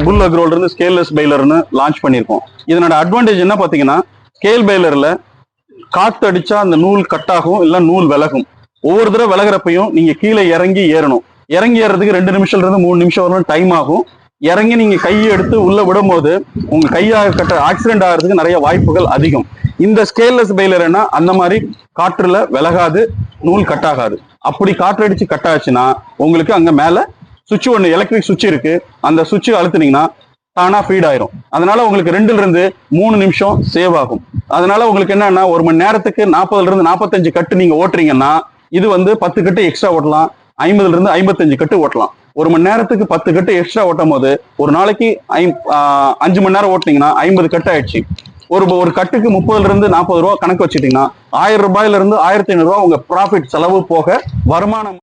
புல் அக்ரோல இருந்து scaleless பைலர்னு launch பண்ணியிருக்கோம். இதனோட அட்வான்டேஜ் என்ன பார்த்தீங்கன்னா, ஸ்கேல் பைலர்ல காத்து அடிச்சா அந்த நூல் கட் ஆகும், இல்லை நூல் விலகும். ஒவ்வொரு தடவை விலகிறப்பையும் நீங்க கீழே இறங்கி ஏறணும். இறங்கி ஏறதுக்கு 2 நிமிஷம்ல இருந்து 3 நிமிஷம் வரணும் டைம் ஆகும். இறங்கி நீங்க கையை எடுத்து உள்ள விடும் போது உங்க கையாக கட்ட ஆக்சிடென்ட் ஆகிறதுக்கு நிறைய வாய்ப்புகள் அதிகம். இந்த ஸ்கேல்லெஸ் பைலர்னா அந்த மாதிரி காற்றுல விலகாது, நூல் கட் ஆகாது. அப்படி காற்று அடிச்சு கட் ஆச்சுன்னா உங்களுக்கு அங்க மேல சுவிட்ச் ஒன்று எலக்ட்ரிக் சுவிட்ச் இருக்கு, அந்த சுவிட்ச் அழுத்துனீங்கன்னா தானா ஃபீட் ஆயிரும். அதனால உங்களுக்கு 2ல இருந்து 3 நிமிஷம் சேவ் ஆகும். அதனால உங்களுக்கு என்னன்னா, 1 மணி நேரத்துக்கு 40ல இருந்து 45 கட்டு நீங்க ஓட்டுறீங்கன்னா இது 10 கட்டு எக்ஸ்ட்ரா ஓட்டலாம், 50ல இருந்து 55 கட்டு ஓட்டலாம். 1 மணி நேரத்துக்கு 10 கட்டு எக்ஸ்ட்ரா ஓட்டும் போது ஒரு நாளைக்கு 5 மணி நேரம் ஓட்டினீங்கன்னா 50 கட்டு ஆயிடுச்சு. ஒரு கட்டுக்கு 30ல இருந்து 40 ரூபா கணக்கு வச்சுட்டீங்கன்னா 1000 ரூபாயில இருந்து 1500 ரூபா உங்க ப்ராஃபிட் செலவு போக வருமானம்